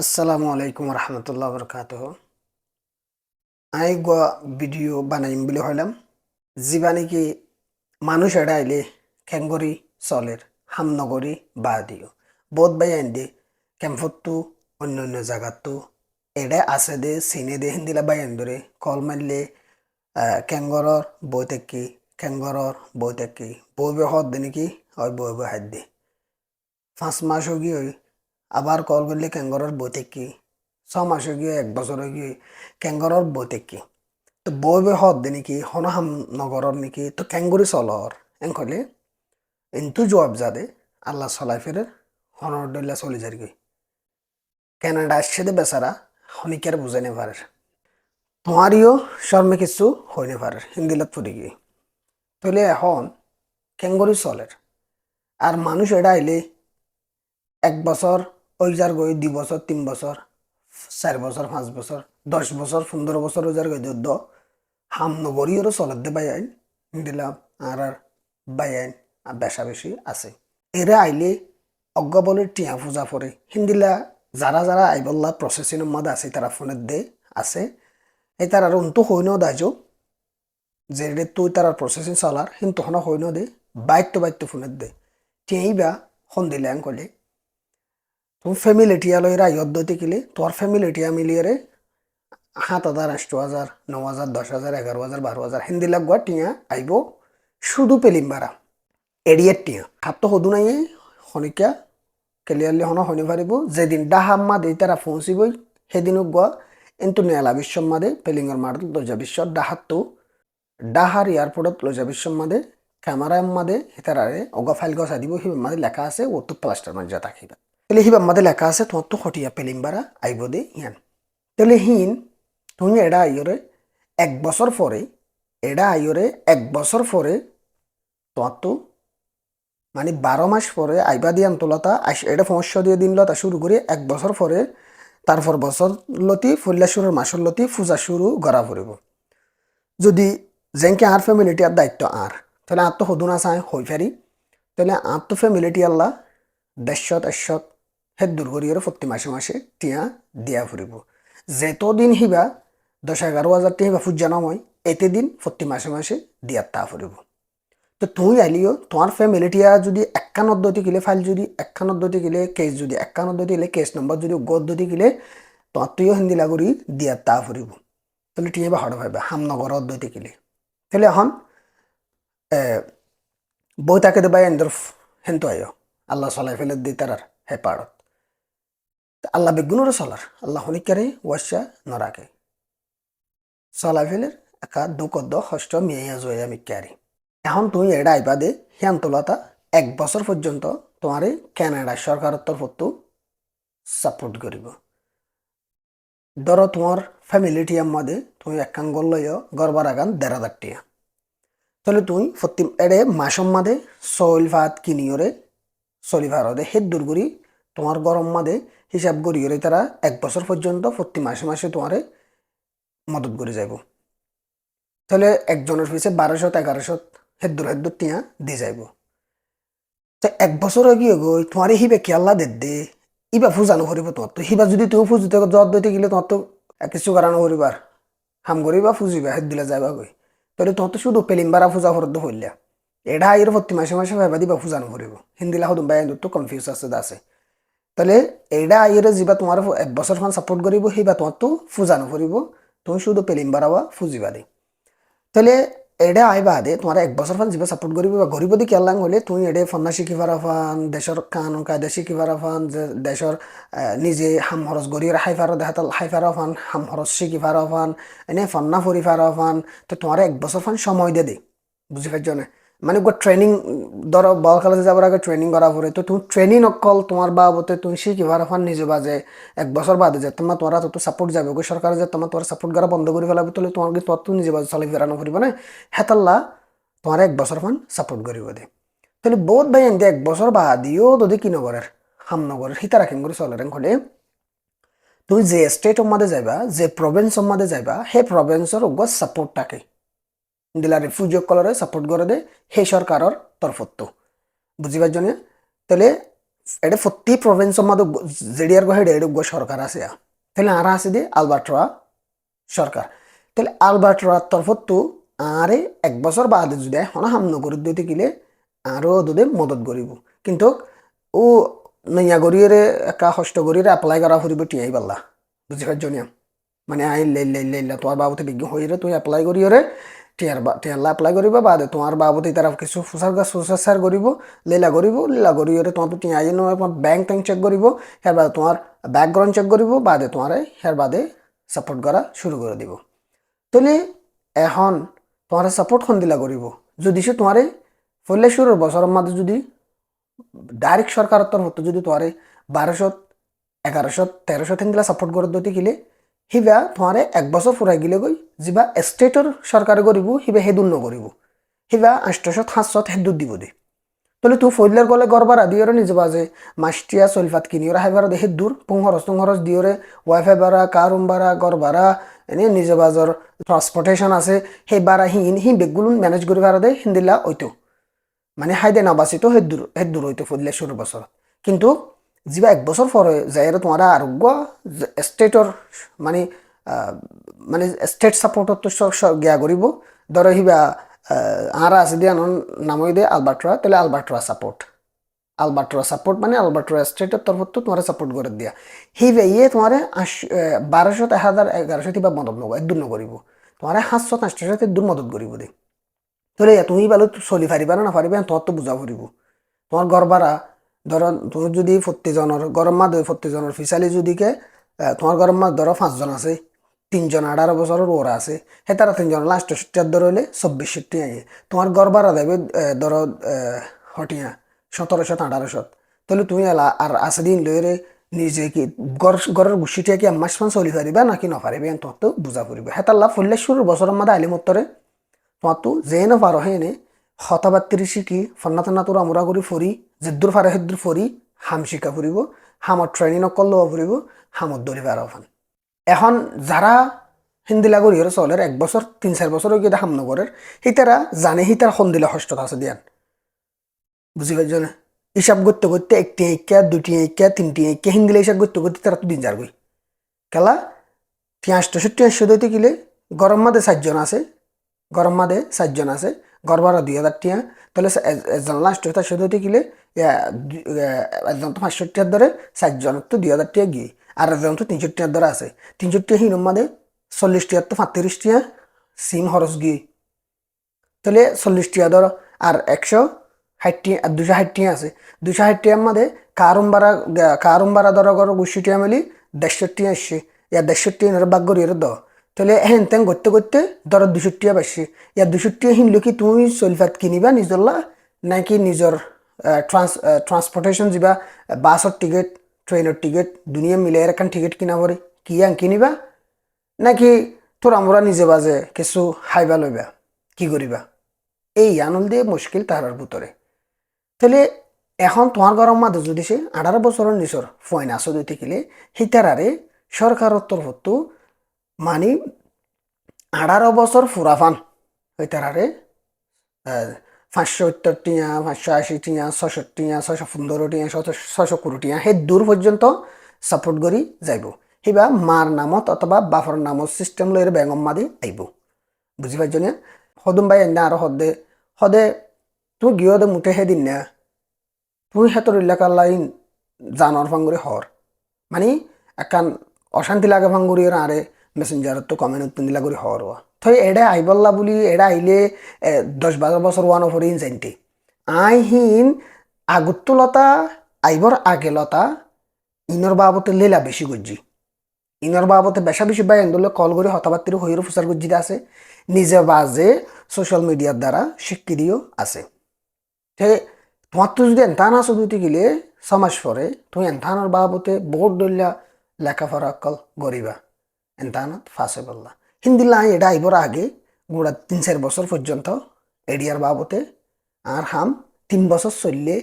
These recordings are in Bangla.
আসসালামু আলাইকুম রহমতুল্লাহ বরকাতহ। আই ভিডিও বানাইম বলে হইলাম যিবা নাকি মানুষ এড়া আইলে খেঙ্গরি চলের হামনগরী বা দিও বোধ বাই আইন দে ক্যাম্পতো অন্য অন্য জায়গাতো এড়ে আছে দে চিনে দে হিন্দিলা বাই আইন ধরে কল মারলে ক্যাঙ্গরর বই তেকি ক্যাঙ্গরর বই তেকি বই বে হদ দে নাকি হয় বই বই হাত দে 5 মাস হগি হই আবার কল করলে ক্যাঙ্গরর বই তেকি 6 মাস হগি 1 বছর হগি ক্যাঙ্গরর বই তেকি তো বই বই হদ দে নাকি হন হাম নগরর নাকি তো ক্যাঙ্গুরি চলর এন কলে ইন্তু জবাব যাদে আল্লাহ চলাই ফেরে হনর ডল্লা চলে যার গই ক্যানাডা আসছে দে বেচারা হনিকার বুঝাই নে পারে তোমারিও শর্মে কিছু হইনে পারে হিন্দিলত পড়ে গিয়ে তাহলে এখন ক্যাঙ্গুরি চলের আর মানুষ এটা আইলে 1 বছর ওই যার গই 2 বছর 3 বছর 4 বছর 5 বছর 10 বছর 15 বছর ওই যার গই যুদ্ধ হাম নগরীয়রও চলার দে বাই আইন দিলাম আর বাই আইন আর বেশা বেশি আছে এরা আইলে অজ্ঞ বলে টিয়া পূজা পরে হিন্দিলা যারা যারা আইবল্লা প্রসেসিং মধ্যে আছে তারা ফোনের দে আছে এই তারা অন্তু হইনও দাইজ যে তুই তারা প্রসেসিং চলার কিন্তু হন হইনও দে বাইত্য ফোনের দে টিয়াই বা হন দিলে কলে তুমি ফ্যামিলি টিয়া লই রাইয়ত দইতে কিলে তোর ফ্যামিলি টিয়া মিলিয়ে রে 7,000 8,000 9,000 10,000 11,000 12,000 হিন্দি লাগবা টিয়া আইব শুধু পেলিম বারা এডিয়েট টিয়া হাত তো হদু নাই হনিকা ক্লিয়ারলি হন হনি পারিব যেদিন ডাহাম্মা দেই তারা পৌঁছিবই সেদিনও গোয়া কিন্তু নেলা বিশ্বম্মাদে পেলিংয়ের মারত লজা বিশ্ব ডাহাত ডাহার এয়ারপোর্টত লজা বিশ্বম্মাদে ক্যামেরা মাদে হেতারারে অগা ফাইল গছা দিব হিবার মাদে লেখা আছে ও তো প্লাস্টার মাঝে থাকিবা তাহলে হিবার মাদে লেখা আছে তোমার তো হটিয়া পেলিম বারা আইব দে ইয়ান তাহলে হিন তুমি এডা আইয়রে 1 বছর পরে এডা আইয়রে 1 বছর পরে তোমার তো মানে 12 মাস পরে আইবা দিয়ে আন্তলতা এটা সমস্যা দিয়ে দিন লতা শুরু করে 1 বছর পরে তারপর বছর লতি ফুল্লা শুরুর মাসের লতি পূজা শুরু করা পড়ব যদি যেনকে আর ফ্যামিলিটি আর দায়িত্ব আর তাহলে আর তো সদুনা চাই হই ফেরি তাহলে আর তো ফ্যামিলিটি আল্লাহ 100 হেদ দূর করিয়ে প্রতি মাসে মাসে টিয়া দিয়া ফুরিব যেতদিন হিবা 10-11 হাজার টিয়া হিবা ফুজা নময় এতে দিন প্রতি মাসে মাসে দিয়ার তা ফুরিব তো তুই আইলিও তোমার ফ্যামিলিটিয়া যদি 51 কিলে ফাইল যদি 51 কিলে কেস যদি 51 কিলে কেস নম্বর যদি গদ্যতি কিলে তোমার তুইও হিন্দি লাগুরি দিয়ার তা ফুরিব তাহলে টিয়া বা হড় ভাইবা হামনগর 2 কিলে তাহলে এখন বই তাকে দেবাই এন্দর হেন্তু আইও আল্লাহ চলাই ফেলে দি তার হে পাড়ত আল্লাহ বেগুনরে চলার আল্লাহ হনিকারে ওয়াসা নরাকে চলাই ফেলের একা দুকদ্দ হষ্ট মিয়া জয়া মিকারি এখন তুমি এটা আইবা দে হিয়ান তোলাতা 1 বছর পর্যন্ত তোমার ক্যানাডা সরকারের তরফতো সাপোর্ট করিব ধরো তোমার ফ্যামিলি টিয়ার মধ্যে তুমি একখান গল লইও গড়বার আগান 1,500 টিয়া তাহলে তুমি প্রতি এড়ে মাসম মাদে চইল ভাত কিনিওরে চলি ভারদে হেদ দূর করি তোমার গরম মাদে হিসাব করিওরে তারা 1 বছর পর্যন্ত প্রতি মাসে মাসে তোমারে মদত করে যাইব তাহলে একজনের পিছিয়ে 1200-1100 হেদ্দুর টিয়া দিয়ে যাইব তো 1 বছর গিয়ে গই তোমার হিবে কি আল্লাহ দে ইবা ফুজানো করিব তোমার তো হিবা যদি তুমি ফুজিতে জত দইতে গেলে তোমার তো কিছু কারণ করিবার হাম করিবা ফুজিবা হেদ দিলা যাইবা গই তাহলে তোমার তো শুধু পেলিমবারা ফুজা করতে হইলা এটা আইর প্রতি মাসে মাসে ভাইবা দিবা ফুজানো করিব হিন্দিলা হদুম বাই তো কনফিউজ আছে তাহলে এইটা আইরে যিবা তোমার 1 বছর ফান সাপোর্ট করিব হিবা তোমার তো ফুজানো করিব তুমি শুধু পেলিমবারা বা ফুজিবা দে তাহলে এটা আইবা দে তোমার 1 বছর ফান যিবা সাপোর্ট করিব বা গরিব দি কেলাং হলে তুমি এডে ফন্না শিখি পারা ফান দেশের কানুন কায়দা শিখি পারা ফান যে দেশের নিজে হাম খরচ গড়িয়ে হাই ফারা দেখাতাল হাই ফারা ফান হাম খরচ শিখি পারা ফান এনে ফন্না ফরি ফারা ফান তো তোমার 1 বছর ফান সময় দে বুঝি পাইছ না মানে ট্রেনিং ধরো বল খেলাতে যাবার আগে ট্রেনিং করা পড়ে তো তুমি ট্রেনিং অকল তোমার বাবতে তুমি শিখি পারা ফান নিজে বাজে 1 বছর বাদে যে তোমার তোরা তো সাপোর্ট যাবে ওই সরকার যে তোমার সাপোর্ট করা বন্ধ করে ফেলাবে তাহলে তোমার কি তোর তো নিজে বাজে চালাই ফেরানো করিব না হেতাল্লা তোমার 1 বছর ফান সাপোর্ট করিব দে তাহলে বহুত ভাই এনতে 1 বছর বাদিও যদি কি নগরের হাম নগরের হিতা রাখেন করে চলে হলে তুমি যে স্টেট মাঝে যাইবা যে প্রভিন্স মাঝে যাইবা সেই প্রভিন্সর ওগুলো সাপোর্ট থাকে দিলা রিফিউজি কলরে সাপোর্ট করে দে সেই সরকারের তরফত বুঝিবার জন্য তাহলে এটা প্রতি প্রভিন্সের মধ্যে জেডিআর গো হেডে গো সরকার আছে তাহলে আর আছে দিয়ে আলবার্টরা সরকার তাহলে আলবার্টরার তরফত আরে 1 বছর বাদে যদি এখন হামন করে দিতে গেলে আরও দুদে মদত করিব কিন্তু ও নইয়া গরিয়ে একা কষ্ট করিয়ে এপ্লাই করা ফুরিব টিয়াই পাল্লা বুঝি পারছ নিয়ম মানে আই লেল্লা তোমার বাবুতে বিজ্ঞ হয়ে তুই এপ্লাই করিও রে টিয়ারলা এপ্লাই করিব বাদে তোমার বাবুতে তারা কিছু সুসার করিব লীলা করিও তোমার টিয়া আই তোমার ব্যাংক ট্যাঙ্ক চেক করিব হ্যাঁ বাদে তোমার ব্যাকগ্রাউন্ড চেক করিব বাদে তোমার হ্যাঁ বাদে সাপোর্ট করা শুরু করে দিব তাহলে এখন তোমার সাপোর্ট খন দিলা করিব যদি সে তোমার ফলে শুরুর বছরের মধ্যে যদি ডাইরেক্ট সরকারের তরফ যদি তোমার 1200 1100 1300 দিলা সাপোর্ট করে দিতে গেলে হিবা তোমার 1 বছর ফুরাই গেলে গই যা স্টেটর সরকারে করিব হিবা হেদুর নকরিব হিবা 800 700 হেদুর দিব দে তাহলে তুই ফইলার গলে গড়বার দিওরে নিজে বাজে মাস্টিয়া সলফাত কিনিওরে হাইবার দে হেদুর পুংহরস দিওরে ওয়াইফাই বাড়া কারুম বাড়া গড় বাড়া এনে নিজে বাজর ট্রান্সপোর্টেশন আছে সেই বাড়া হি বেগগুলো ম্যানেজ করি বাড়া দে হিন্দিলা ওইতো মানে হাইদে না বাসিত হেদুর হইতো ফইলে শুরু বছর কিন্তু যা 1 বছর পরে যাই তোমার আরোগ্য স্টেটর মানে মানে স্টেট সাপোর্টত তো গিয়া করিব ধরো হিবা আর আছে দিয়া নামই দে আলবার্টরা তাহলে আলবার্টরা সাপোর্ট মানে আলবার্টরা স্টেটের তরফ তো তোমার সাপোর্ট করে দিয়া হিবা ইয়ে তোমার 1200 1000 1100 বা মদত নব একদূর নকরিব তোমার 700 800 দূর মদত করিব দে তাহলে তুমি ভালো চলি পারিবা না পারিবা তোমার তো বুঝা পড়িব তোমার ঘর ভাড়া ধরো তুমি যদি 40 জনের গরম মাদ 40 জনের ফিসালি যদি কে তোমার গরম মাদ ধরো 5 জন আছে 3 জন 18 বছরের ওরা আছে হে তারা 3 জন লাস্ট ধরে হলে 24 আইয়ে তোমার ঘর ভাড়া দেবে ধরো হটিয়া 1700 1800 তাহলে তুমি আর আছে দিন লইরে নিজে কি ঘরের গুছিটিয়া কি মাস মান চলি পারিবা নাকি নপারিবে তোমার তো বুঝা পড়িবে হেতার লাভ ফুললে শুরু বছরের মধ্যে আইলে মতরে তোমার তো যেন পারো হেনে হতাবাত্তিরি শিখি ফন্নাতনা তোর আমরা করি ফরি যেদূর ফারে সেদূর ফরি হাম শিকা ফুরিব হামর ট্রেনিং অকল লওয়া ফুরিব হামর দৌড়ি পারা ফান এখন যারা হিন্দিলা করি চলের 1 বছর 3-4 বছর গিয়ে হাম নগরের হিতারা জানে হিতার সন্দিলা হস্ত আছে দিয়ান বুঝি পারছ না হিসাব করতে করতে 1টি আইক্যা 2টি আইক্যা 3টি আইক্যা হিন্দিলা হিসাব করতে করতে তারা তো দিন যার গই খেলা 560 দইতে গেলে গরম মাদে 4 জন আছে গরম মাদে 4 জন আছে গড়বারা 2000 টিয়া তাহলে একজন লাস্ট হইতা সে হইতে গেলে একজন তো 500 টিয়ার ধরে 4 জন তো 2000 টিয়া গিয়ে আর একজন তো 300 টিয়ার ধরে আছে 300 টিয়া হিনম মাদে 40 টিয়ার তো 35 টিয়া সিম খরচ গিয়ে তাহলে 40 টিয়া ধরো আর 160 টিয়া আর 260 টিয়া আছে 260 টিয়ার মধ্যে কারুম বারা ধরো গড় 20 টিয়া মিলি 150 টিয়া আসছে ইয়া 150 টিয়া ভাগ করি দাও তাহলে হেন তেন করতে করতে ধরো 200 টিয়া পাইছে ইয়া 200 টিয়া হিনলো কি তুমি সলফাত কিনিবা নিজরলা নাকি নিজর ট্রান্সপোর্টেশন যা বাসর টিকিট ট্রেনের টিকিট দুনিয়া মিলে এরকম টিকিট কিনা পরে কি কিনিবা নাকি তোর আমরা নিজে বাজে কিছু হাইবা লইবা কি করিবা এই আনল দিয়ে মুশকিল তাহার ভিতরে তাহলে এখন তোমার গরম মাঝে যদি সে 18 বছরের নিচর ফয়ন আসো দিতে গেলে হিতারারে সরকারের তরফ মানে 18 বছর ফুরাফান হইতারে 570 টিয়া 580 টিয়া 660 টিয়া 615 টিয়া 620 টিয়া সেই দূর পর্যন্ত সাপোর্ট করি যাইব সিবা মার নামত অথবা বাফর নামত সিস্টেম লইরে বেগম মাদি আইব বুঝি পাইছ না সদুম ভাই এনে আর সদে তুই গিয়ে দে মুঠে হে দিন না তুই হেতর এলাকার লাইন জানর ফাঙ্গুরি হর মানে একান অশান্তি লাগে ফাঙ্গুরি আরে মেসেঞ্জারত তো কমেন্ট দিলা করে হওয়ার থই এডা আইবল্লা বলি এডা আইলে 10-12 বছর ওয়ান অফর ইন জানতে আই হিন আগুত্তুলতা আইবর আগে লতা ইনর বাবতে লেলা বেশি গজ্জি ইনর বাবতে বেশা বেশি বাই এন্দলে কল করে হতাবাত্তির হইর ফুসার গজ্জিতে আছে নিজে বাজে সোশ্যাল মিডিয়ার দ্বারা স্বীকৃতিও আছে তে তোমার তো যদি এনতান আসো দুটি গেলে 6 মাস পরে তুমি এনতানোর বাবতে বোর্ড দলিয়া লেখাপড়া কল গরিবা এনতানত ফাঁসে বললা হিন্দি লাই এটা আইবর আগে গোড়া 3-4 বছর পর্যন্ত এডিয়ার বাবতে আর হাম 3 বছর চললে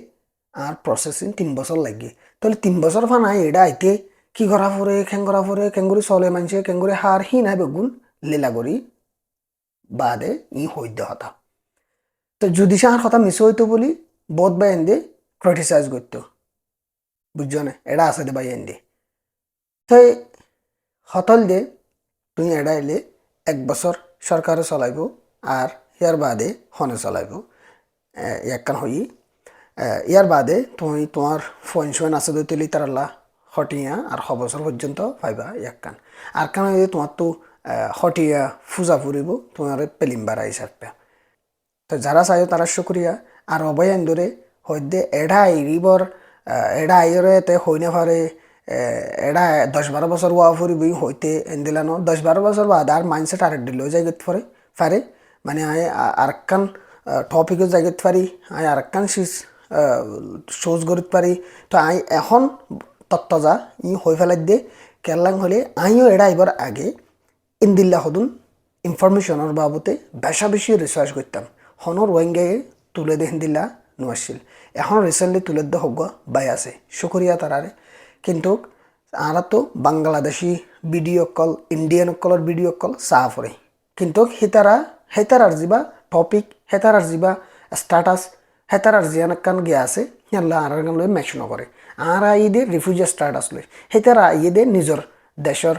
আর প্রসেসিং 3 বছর লাগে তাহলে 3 বছর ফানাই এটা আইতে কি করা পরে খেঙ্গুরি চলে মানছে খেঙ্গুরি হার হি নাই বেগুন লীলা করি বাদে ই হইতে হতা তো যদি সে আর কথা মিস হইতো বলি বোধ বা এন্দে ক্রিটিসাইজ করতো বুঝছো না এটা আছে দে ভাই এন্ডি তো হতল দে তুই এটা এলে 1 বছর সরকারে চলাইব আর ইয়ার বাদে হনে চলাইব একখান হই ইয়ার বাদে তুমি তোমার ফোন শোন আছে দই তুলি তারাল্লা হটিয়া আর 6 বছর পর্যন্ত পাইবা একখান আর কারণ তোমার তো হটিয়া ফুজা ফুরিব তোমার পেলিম বাড়া হিসাবে তো যারা চাই তারা শুক্রিয়া আর অভয়ান ধরে হইতে এডা আইরিবর এডা আইরে তে হই না পারে এডা 10-12 বছর ওয়া ফুরিবই হইতে এন্দিলানো 10-12 বছর বাদ আর মাইন্ডসেট আর দিল জায়গাত পরে পারে মানে আই আরেকখান টপিকের জায়গাত পারি আই আরেকখান শোজ করিতে পারি তো আই এখন তত্ত্ব যা ই হই ফেলাই দিয়ে কেরলাং হলে আইও এডা আইবার আগে ইন্দিল্লা হদুন ইনফরমেশনের বাবতে বেশি রিসার্চ করতাম হনর ওয়েঙ্গে তুলে দেন দিলা নোয়াশিল এখন রিসেন্টলি তুলে দে হোক বাই আছে শুক্রিয়া তারারে কিন্তু আরা তো বাংলাদেশি ভিডিও কল ইন্ডিয়ান কলের ভিডিও কল সাফ করে কিন্তু হেতারার যিবা টপিক হেতারার যিবা স্ট্যাটাস হেতারার জিয়ানাকান গিয়া আছে ইয়াল্লা আর গান লই ম্যাচ নকরে আর আইদে রিফিউজি স্ট্যাটাস লই হেতারা আইদে নিজের দেশের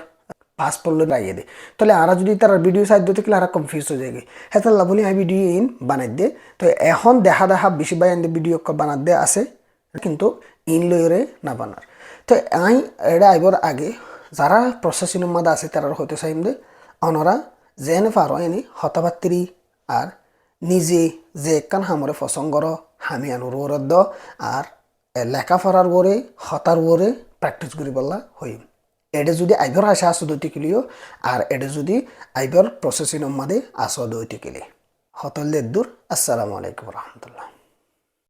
পাসপোর্ট লই আইয়ে দে তাহলে আরা যদি তার ভিডিও সাইড দিতে গেলে আরা কনফিউজ হয়ে যায় হেতাল্লা বলি আই ভিডিও ইন বানাই দে তো এখন দেখা বেশি বাই আন ভিডিও বানাত দে আছে কিন্তু ইন লইরে না বানার তো আই এটা আইবার আগে যারা প্রসেসিংয়ের মধ্যে আছে তারা হইতে চাইম দে অনরা যেনে পারো এনে হতাবাত্তিরি আর নিজে যে একখান হামরে পছন্দর হামি আনুর ওরদ্দ আর লেখাপড়ার ওরে হতার ওরে প্র্যাকটিস করি বললা হইম এটা যদি আইবার আসে আসো দইতে কিলিও আর এটা যদি আইবার প্রসেসিংয়ের মধ্যে আসো দইতে কিলি হতল দূর আসসালামু আলাইকুম রহমতুল্লাহ